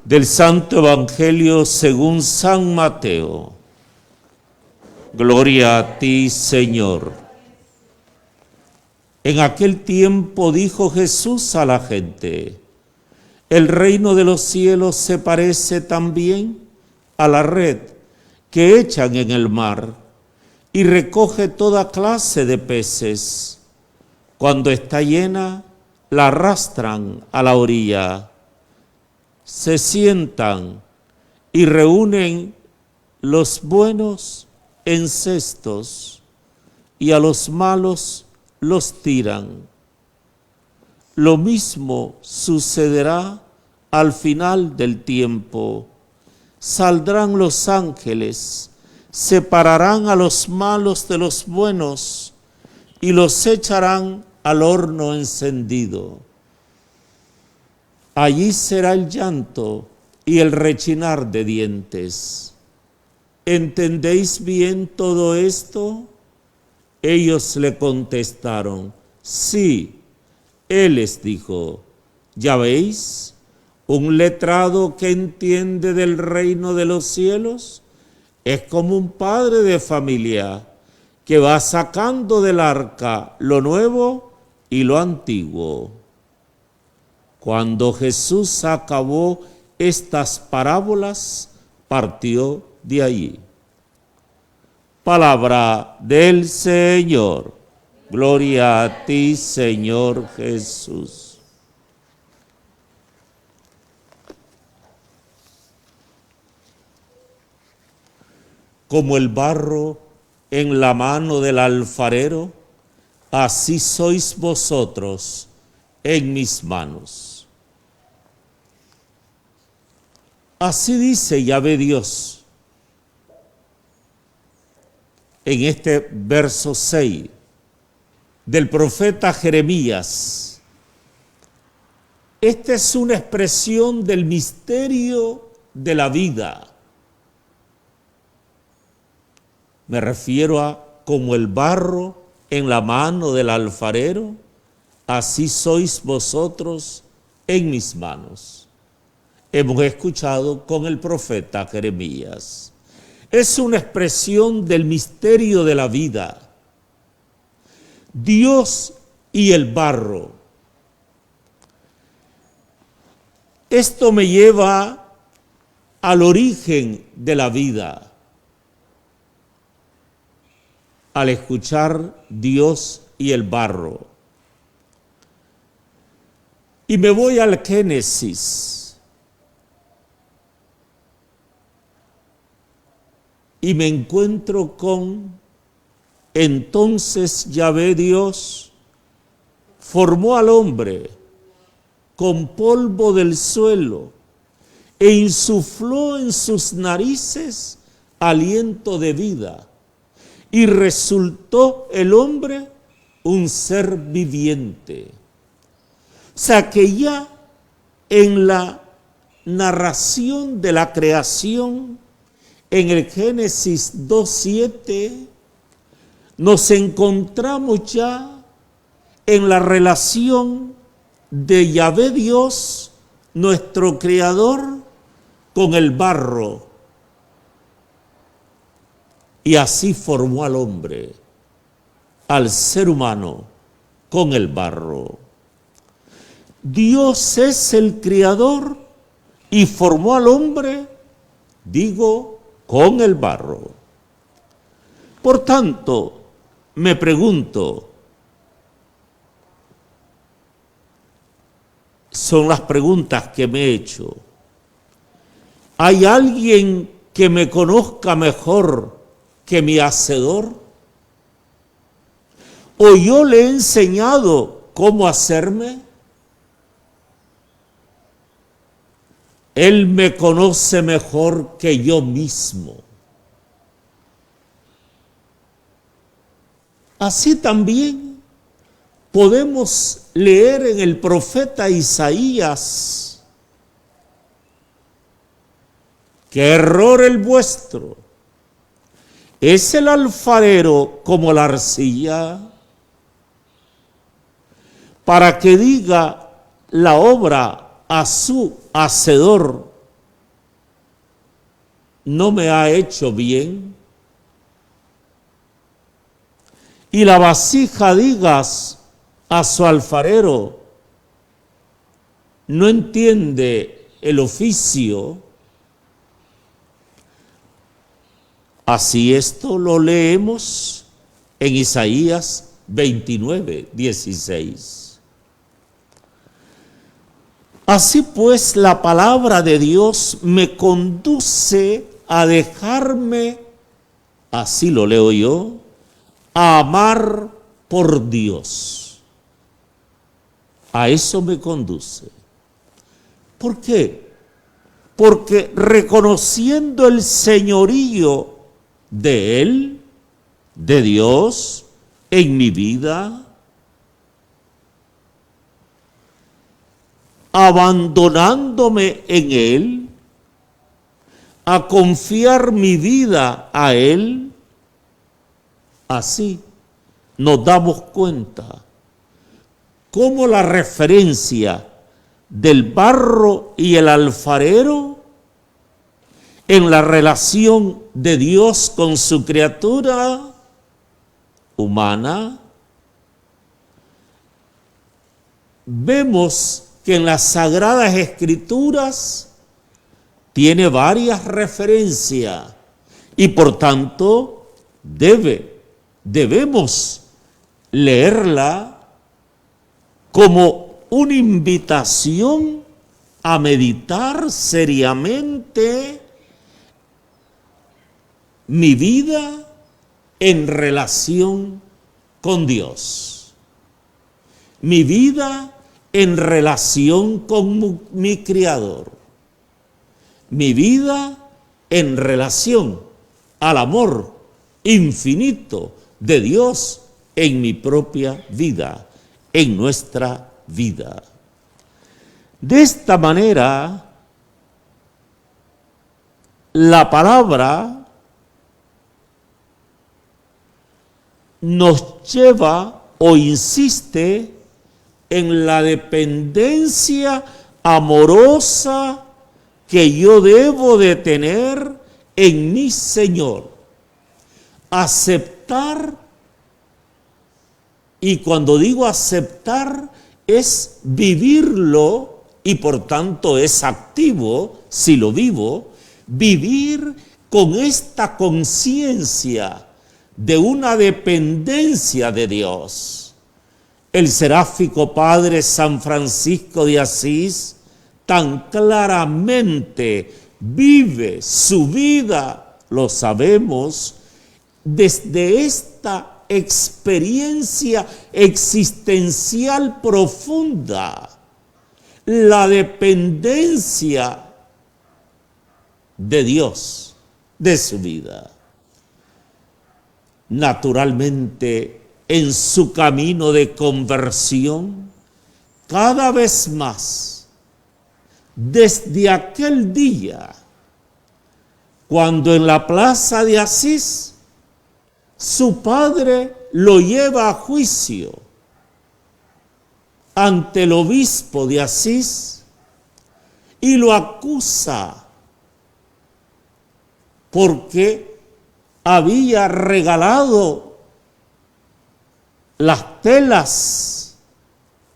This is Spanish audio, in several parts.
Del Santo Evangelio según San Mateo. Gloria a ti, Señor. En aquel tiempo dijo Jesús a la gente: el reino de los cielos se parece también a la red que echan en el mar y recoge toda clase de peces. Cuando está llena, la arrastran a la orilla. Se sientan y reúnen los buenos en cestos y a los malos los tiran. Lo mismo sucederá al final del tiempo. Saldrán los ángeles, separarán a los malos de los buenos y los echarán al horno encendido. Allí será el llanto y el rechinar de dientes. ¿Entendéis bien todo esto? Ellos le contestaron: sí. Él les dijo: ¿ya veis? Un letrado que entiende del reino de los cielos es como un padre de familia que va sacando del arca lo nuevo y lo antiguo. Cuando Jesús acabó estas parábolas, partió de allí. Palabra del Señor. Gloria a ti, Señor Jesús. Como el barro en la mano del alfarero, así sois vosotros en mis manos. Así dice Yahvé Dios en este verso 6 del profeta Jeremías. Esta es una expresión del misterio de la vida. Me refiero a como el barro en la mano del alfarero, así sois vosotros en mis manos. Hemos escuchado con el profeta Jeremías. Es una expresión del misterio de la vida. Dios y el barro. Esto me lleva al origen de la vida. Al escuchar Dios y el barro. Y me voy al Génesis. Y me encuentro con: entonces Yahvé Dios formó al hombre con polvo del suelo e insufló en sus narices aliento de vida, y resultó el hombre un ser viviente. O sea que ya en la narración de la creación, en el Génesis 2:7, nos encontramos ya en la relación de Yahvé Dios, nuestro Creador, con el barro. Y así formó al hombre, al ser humano, con el barro. Dios es el Creador y formó al hombre, con el barro. Por tanto, me pregunto, son las preguntas que me he hecho: ¿hay alguien que me conozca mejor que mi Hacedor? ¿O yo le he enseñado cómo hacerme? Él me conoce mejor que yo mismo. Así también podemos leer en el profeta Isaías: ¡qué error el vuestro! ¿Es el alfarero como la arcilla? Para que diga la obra a su hacedor: no me ha hecho bien. Y la vasija digas a su alfarero, no entiende el oficio. Así esto lo leemos en Isaías 29, 16. Así pues, la palabra de Dios me conduce a dejarme, así lo leo yo, a amar por Dios. A eso me conduce. ¿Por qué? Porque reconociendo el señorío de Él, de Dios, en mi vida, abandonándome en Él, a confiar mi vida a Él, así nos damos cuenta cómo la referencia del barro y el alfarero en la relación de Dios con su criatura humana, vemos que en las Sagradas Escrituras tiene varias referencias y por tanto debemos leerla como una invitación a meditar seriamente mi vida en relación con Dios, mi vida en relación con mi Creador, mi vida en relación al amor infinito de Dios en mi propia vida, en nuestra vida. De esta manera, la palabra nos lleva o insiste en la dependencia amorosa que yo debo de tener en mi Señor. Aceptar, y cuando digo aceptar, es vivirlo y por tanto es activo, si lo vivo, vivir con esta conciencia de una dependencia de Dios. El seráfico Padre San Francisco de Asís tan claramente vive su vida, lo sabemos, desde esta experiencia existencial profunda, la dependencia de Dios, de su vida. Naturalmente, en su camino de conversión, cada vez más, desde aquel día, cuando en la plaza de Asís, su padre lo lleva a juicio ante el obispo de Asís y lo acusa porque había regalado las telas.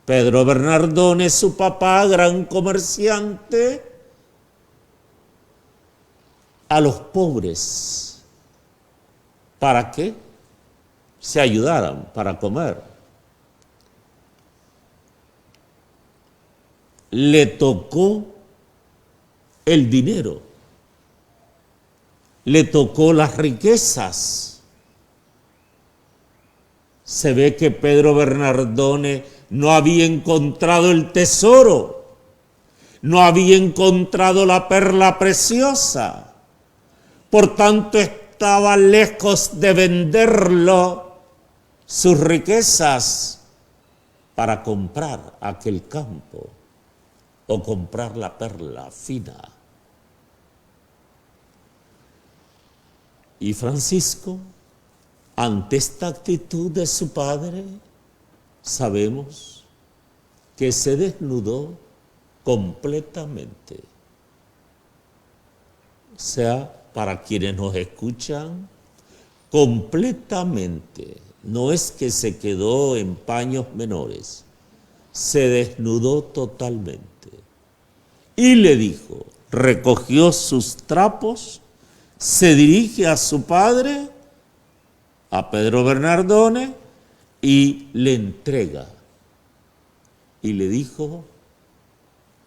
Pedro Bernardone, su papá, gran comerciante, a los pobres. ¿Para qué? Se ayudaran para comer. Le tocó el dinero, le tocó las riquezas. Se ve que Pedro Bernardone no había encontrado el tesoro, no había encontrado la perla preciosa, por tanto estaba lejos de venderlo, sus riquezas, para comprar aquel campo o comprar la perla fina. Y Francisco, ante esta actitud de su padre, sabemos que se desnudó completamente. O sea, para quienes nos escuchan, completamente. No es que se quedó en paños menores, se desnudó totalmente. Y le dijo, recogió sus trapos, se dirige a su padre, a Pedro Bernardone, y le entrega. Y le dijo,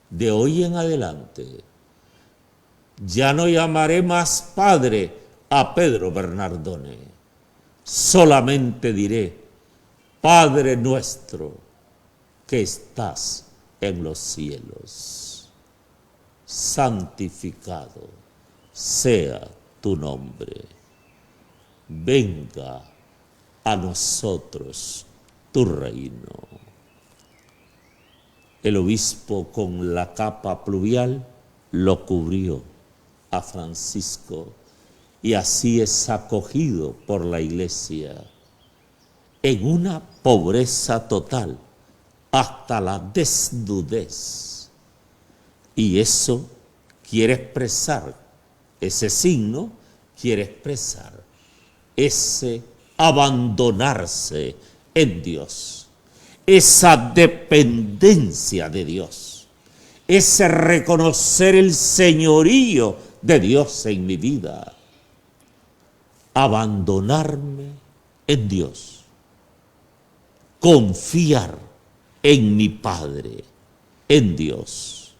de hoy en adelante, ya no llamaré más padre a Pedro Bernardone, solamente diré, Padre nuestro que estás en los cielos, santificado sea tu nombre, venga a nosotros tu reino. El obispo con la capa pluvial lo cubrió a Francisco y así es acogido por la Iglesia en una pobreza total hasta la desnudez. Y eso quiere expresar, ese signo quiere expresar ese abandonarse en Dios, esa dependencia de Dios, ese reconocer el señorío de Dios en mi vida, abandonarme en Dios, confiar en mi Padre, en Dios.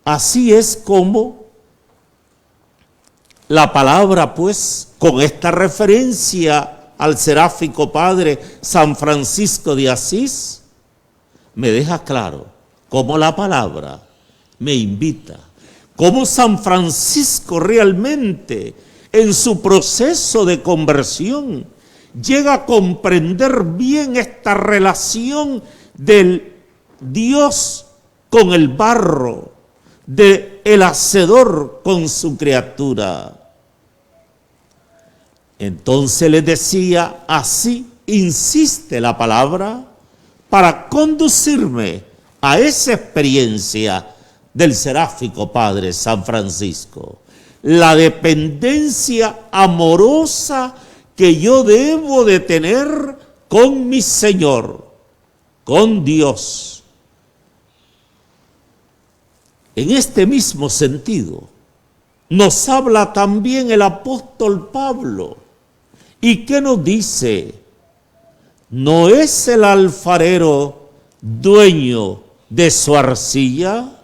Así es como la palabra, pues, con esta referencia al seráfico Padre San Francisco de Asís, me deja claro cómo la palabra me invita, cómo San Francisco realmente en su proceso de conversión llega a comprender bien esta relación del Dios con el barro, del hacedor con su criatura. Entonces les decía, así insiste la palabra para conducirme a esa experiencia del seráfico Padre San Francisco. La dependencia amorosa que yo debo de tener con mi Señor, con Dios. En este mismo sentido, nos habla también el apóstol Pablo. ¿Y qué nos dice? ¿No es el alfarero dueño de su arcilla?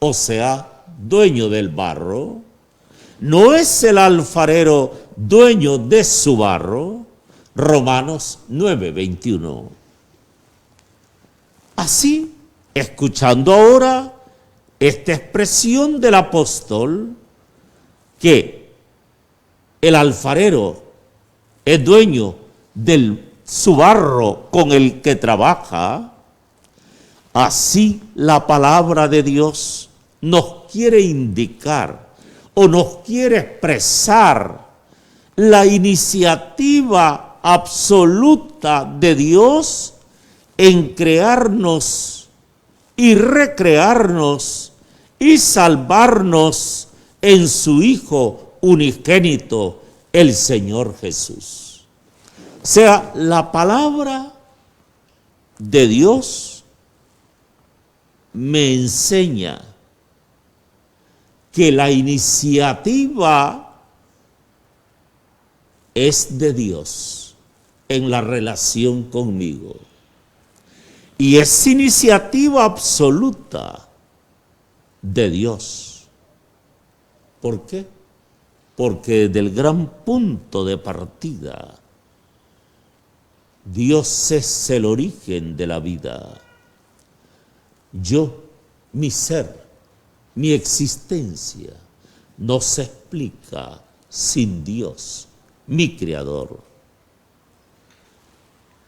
O sea, dueño del barro. ¿No es el alfarero dueño de su barro? Romanos 9:21. Así, escuchando ahora esta expresión del apóstol, que el alfarero es dueño de su barro con el que trabaja, así la palabra de Dios nos quiere indicar o nos quiere expresar la iniciativa absoluta de Dios en crearnos y recrearnos y salvarnos en su Hijo unigénito, el Señor Jesús. O sea, la palabra de Dios me enseña que la iniciativa es de Dios en la relación conmigo. Y es iniciativa absoluta de Dios. ¿Por qué? Porque desde el gran punto de partida, Dios es el origen de la vida. Yo, mi ser, mi existencia, no se explica sin Dios, mi Creador.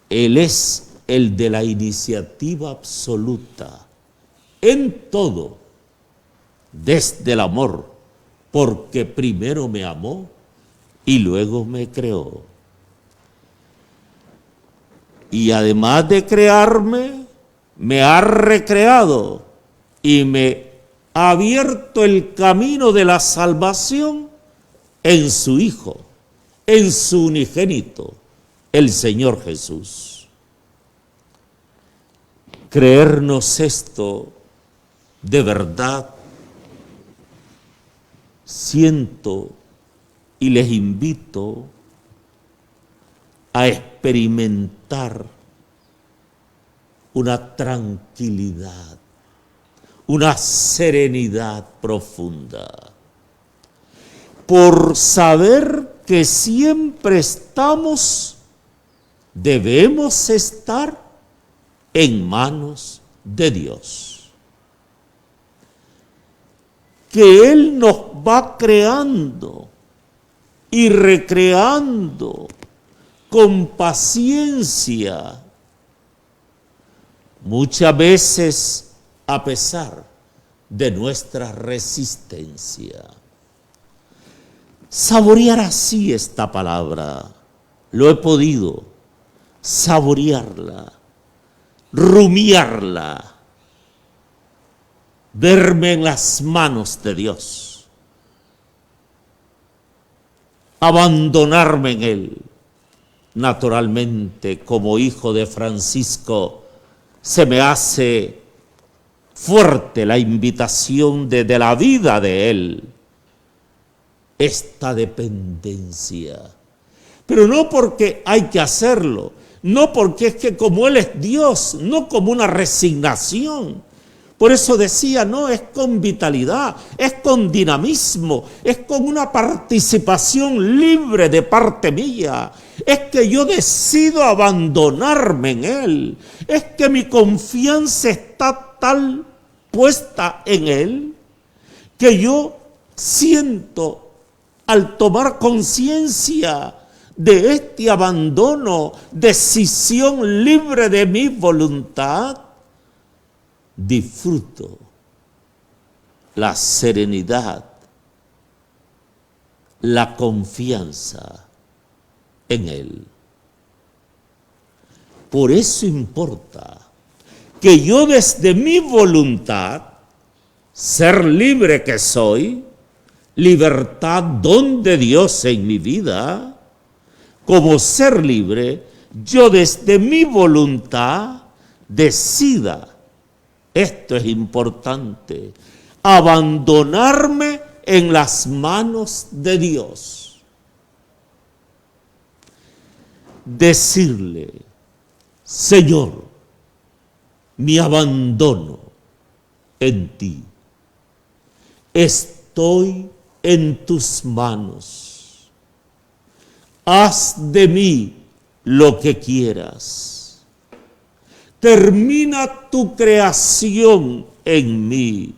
Él es el de la iniciativa absoluta en todo, desde el amor, porque primero me amó y luego me creó. Y además de crearme, me ha recreado y me ha abierto el camino de la salvación en su Hijo, en su unigénito, el Señor Jesús. Creernos esto de verdad, siento y les invito a experimentar una tranquilidad, una serenidad profunda, por saber que siempre debemos estar en manos de Dios. Que Él nos va creando y recreando con paciencia, muchas veces a pesar de nuestra resistencia. Saborear así esta palabra, lo he podido saborearla, rumiarla, verme en las manos de Dios, abandonarme en Él. Naturalmente, como hijo de Francisco, se me hace fuerte la invitación de la vida de Él, esta dependencia. Pero no porque hay que hacerlo, no porque es que como Él es Dios, no como una resignación. Por eso decía, no, es con vitalidad, es con dinamismo, es con una participación libre de parte mía. Es que yo decido abandonarme en Él. Es que mi confianza está tal puesta en Él que yo siento al tomar conciencia de este abandono, decisión libre de mi voluntad, disfruto la serenidad, la confianza en Él. Por eso importa que yo desde mi voluntad, ser libre que soy, libertad, don de Dios en mi vida, como ser libre, yo desde mi voluntad decida, esto es importante, abandonarme en las manos de Dios. Decirle, Señor, me abandono en ti. Estoy en tus manos. Haz de mí lo que quieras. Termina tu creación en mí.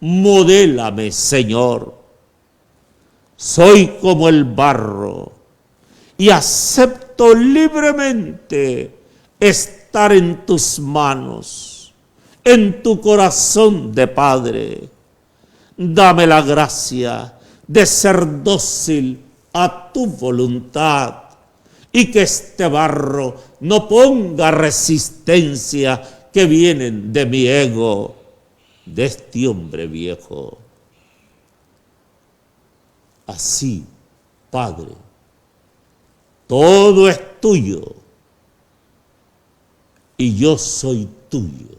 Modélame, Señor. Soy como el barro y acepto libremente estar en tus manos, en tu corazón de Padre. Dame la gracia de ser dócil a tu voluntad y que este barro no ponga resistencia que vienen de mi ego, de este hombre viejo. Así, Padre, todo es tuyo y yo soy tuyo,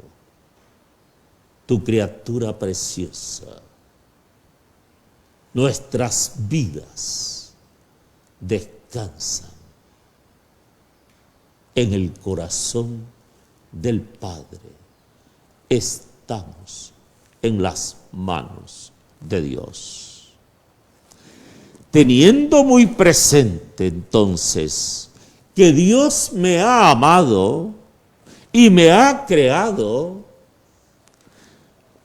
tu criatura preciosa. Nuestras vidas descansan en el corazón del Padre. Estamos en las manos de Dios. Teniendo muy presente entonces que Dios me ha amado y me ha creado,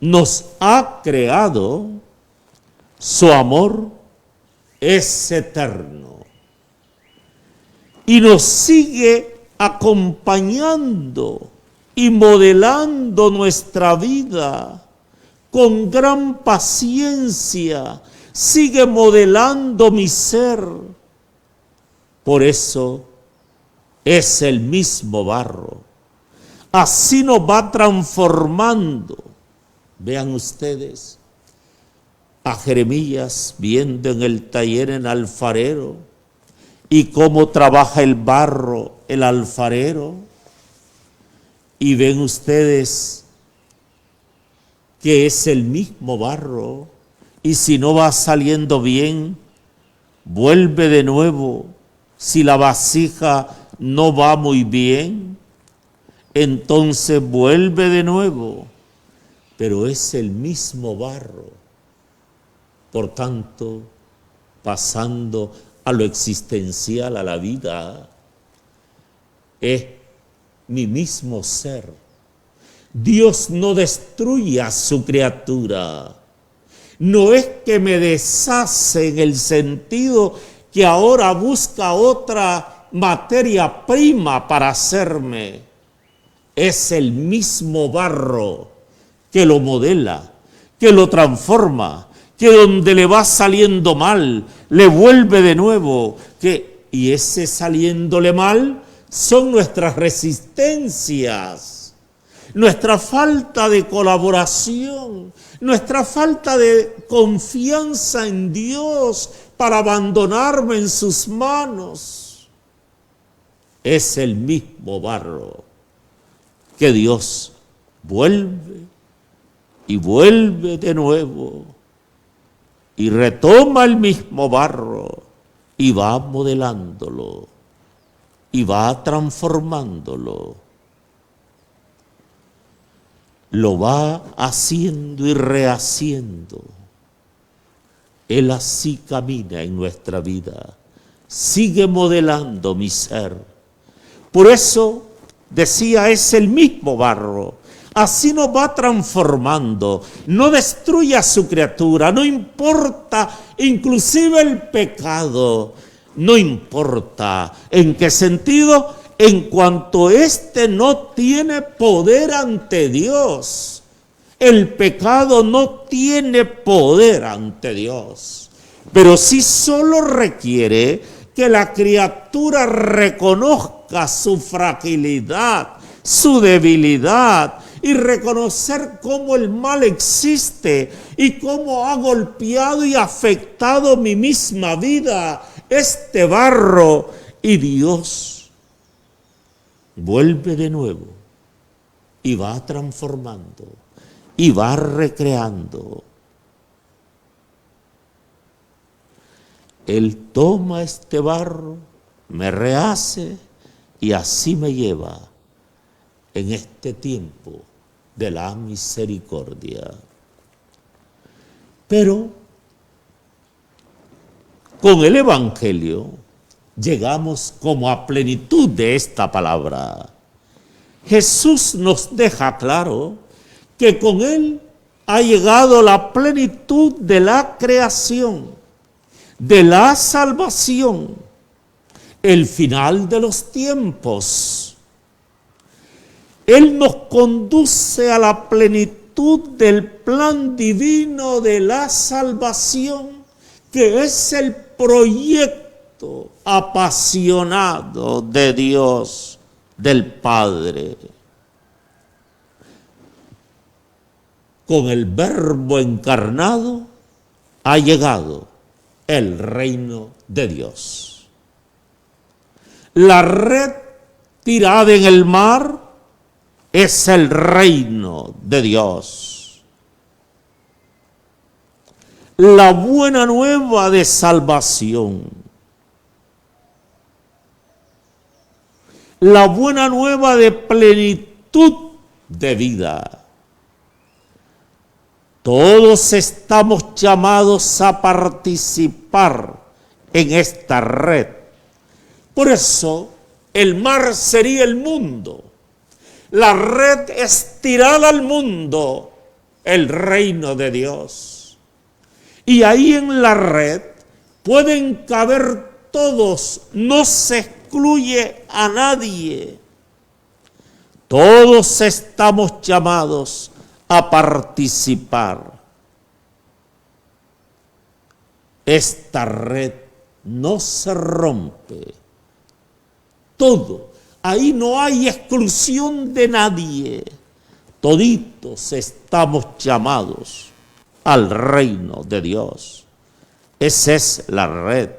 nos ha creado, su amor es eterno y nos sigue acompañando y modelando nuestra vida con gran paciencia, sigue modelando mi ser. Por eso es el mismo barro. Así nos va transformando Vean ustedes a Jeremías viendo en el taller el alfarero y cómo trabaja el barro el alfarero. Y ven ustedes que es el mismo barro, y si no va saliendo bien, vuelve de nuevo. Si la vasija no va muy bien, entonces vuelve de nuevo, pero es el mismo barro. Por tanto, pasando a lo existencial, a la vida, es mi mismo ser. Dios no destruye a su criatura. No es que me deshace en el sentido que ahora busca otra materia prima para hacerme. Es el mismo barro que lo modela, que lo transforma, que donde le va saliendo mal, le vuelve de nuevo. Y ese saliéndole mal son nuestras resistencias, nuestra falta de colaboración, nuestra falta de confianza en Dios para abandonarme en sus manos. Es el mismo barro que Dios vuelve y vuelve de nuevo y retoma el mismo barro y va modelándolo y va transformándolo. Lo va haciendo y rehaciendo. Él así camina en nuestra vida. Sigue modelando mi ser. Por eso decía, es el mismo barro. Así nos va transformando. No destruye a su criatura. No importa inclusive el pecado. No importa en qué sentido. En cuanto éste no tiene poder ante Dios. El pecado no tiene poder ante Dios. Pero sí solo requiere que la criatura reconozca su fragilidad, su debilidad, y reconocer cómo el mal existe y cómo ha golpeado y afectado mi misma vida, este barro, y Dios vuelve de nuevo y va transformando y va recreando. Él toma este barro, me rehace y así me lleva en este tiempo de la misericordia. Pero con el Evangelio llegamos como a plenitud de esta palabra. Jesús nos deja claro que con Él ha llegado la plenitud de la creación, de la salvación, el final de los tiempos. Él nos conduce a la plenitud del plan divino de la salvación, que es el proyecto apasionado de Dios, del Padre. Con el Verbo encarnado ha llegado el reino de Dios. La red tirada en el mar es el reino de Dios. La buena nueva de salvación, la buena nueva de plenitud de vida. Todos estamos llamados a participar en esta red. Por eso, el mar sería el mundo. La red es tirada al mundo, el reino de Dios. Y ahí en la red pueden caber todos, no se excluye a nadie. Todos estamos llamados a participar. Esta red no se rompe. Todo. Ahí no hay exclusión de nadie. Toditos estamos llamados al reino de Dios. Esa es la red.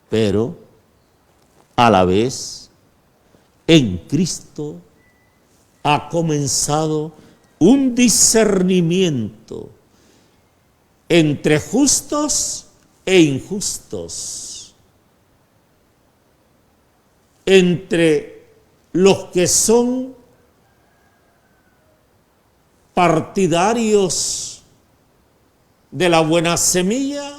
Pero a la vez, en Cristo ha comenzado un discernimiento entre justos e injustos, entre los que son partidarios de la buena semilla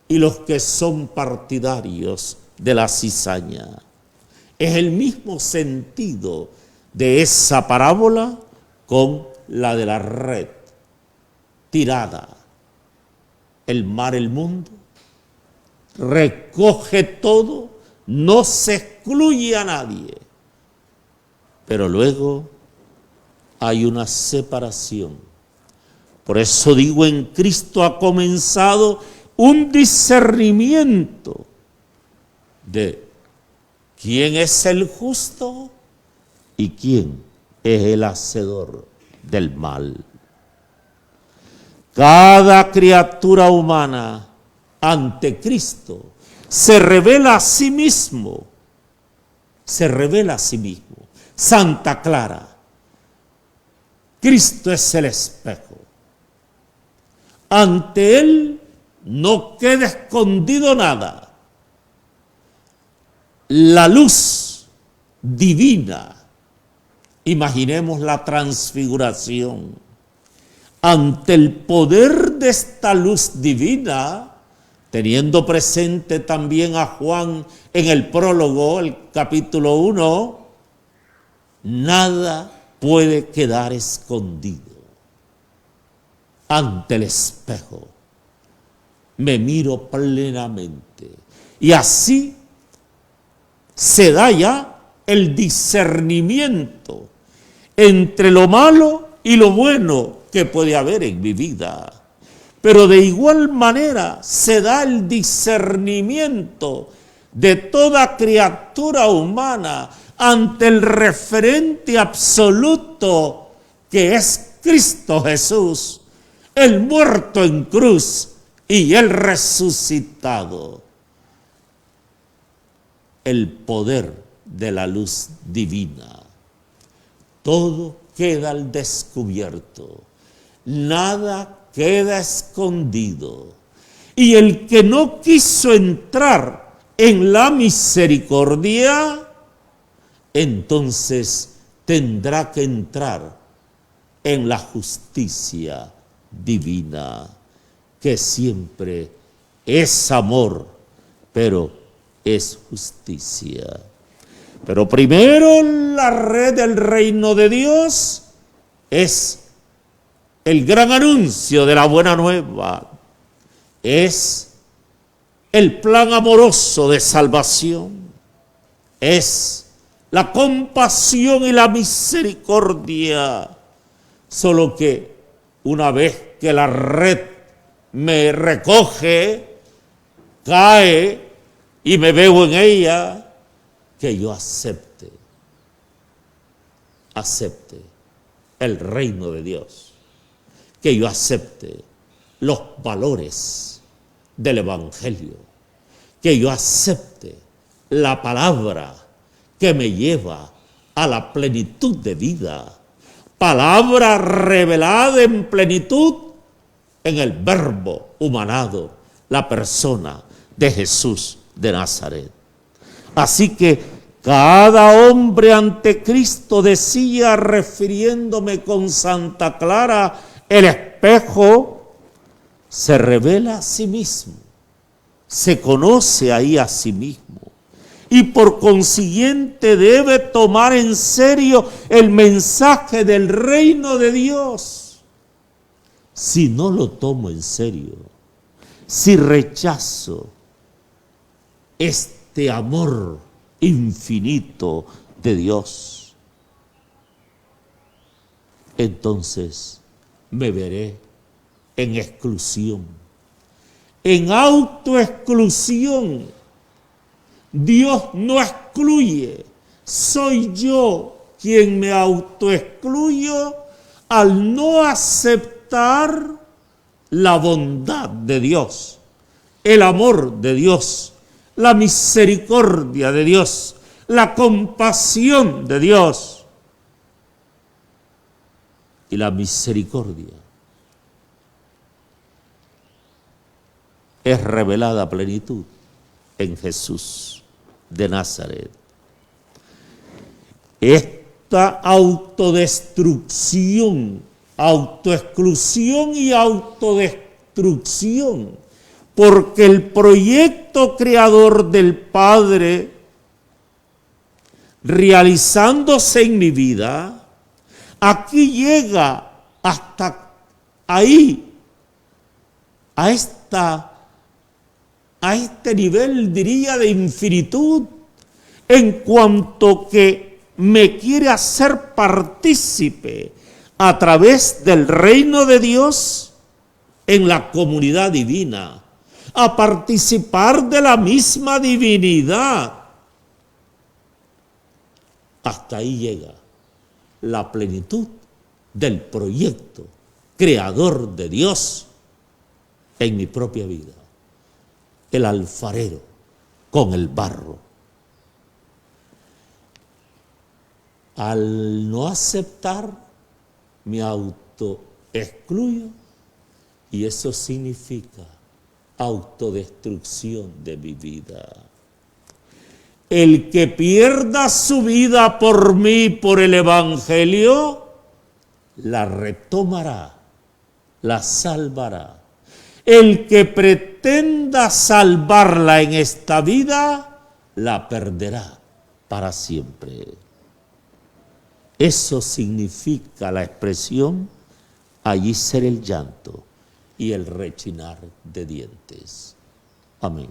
y los que son partidarios de la cizaña. Es el mismo sentido de esa parábola con la de la red tirada. El mar, el mundo, recoge todo, no se excluye a nadie. Pero luego hay una separación. Por eso digo, en Cristo ha comenzado un discernimiento de quién es el justo y quién es el hacedor del mal. Cada criatura humana ante Cristo se revela a sí mismo. Se revela a sí mismo. Santa Clara. Cristo es el espejo. Ante Él no queda escondido nada. La luz divina. Imaginemos la transfiguración. Ante el poder de esta luz divina, teniendo presente también a Juan en el prólogo, el capítulo 1, nada puede quedar escondido. Ante el espejo me miro plenamente y así se da ya el discernimiento entre lo malo y lo bueno que puede haber en mi vida. Pero de igual manera se da el discernimiento de toda criatura humana ante el referente absoluto que es Cristo Jesús, el muerto en cruz y el resucitado. El poder de la luz divina. Todo queda al descubierto. Nada queda escondido. Y el que no quiso entrar en la misericordia, entonces tendrá que entrar en la justicia divina, que siempre es amor, pero es justicia. Pero primero la red del reino de Dios es el gran anuncio de la buena nueva, es el plan amoroso de salvación, es la compasión y la misericordia. Solo que una vez que la red me recoge, cae y me veo en ella, que yo acepte el reino de Dios. Que yo acepte los valores del Evangelio, que yo acepte la palabra que me lleva a la plenitud de vida, palabra revelada en plenitud en el Verbo humanado, la persona de Jesús de Nazaret. Así que cada hombre ante Cristo decía, refiriéndome con Santa Clara, el espejo se revela a sí mismo, se conoce ahí a sí mismo y por consiguiente debe tomar en serio el mensaje del reino de Dios. Si no lo tomo en serio, si rechazo este amor infinito de Dios, entonces me veré en exclusión, en autoexclusión. Dios no excluye, soy yo quien me autoexcluyo al no aceptar la bondad de Dios, el amor de Dios, la misericordia de Dios, la compasión de Dios. Y la misericordia es revelada a plenitud en Jesús de Nazaret. Esta autodestrucción, autoexclusión y autodestrucción, porque el proyecto creador del Padre realizándose en mi vida, aquí llega hasta ahí, a este nivel, diría, de infinitud, en cuanto que me quiere hacer partícipe a través del reino de Dios en la comunidad divina, a participar de la misma divinidad. Hasta ahí llega la plenitud del proyecto creador de Dios en mi propia vida. El alfarero con el barro. Al no aceptar, me autoexcluyo y eso significa autodestrucción de mi vida. El que pierda su vida por mí, por el Evangelio, la retomará, la salvará. El que pretenda salvarla en esta vida, la perderá para siempre. Eso significa la expresión, allí será el llanto y el rechinar de dientes. Amén.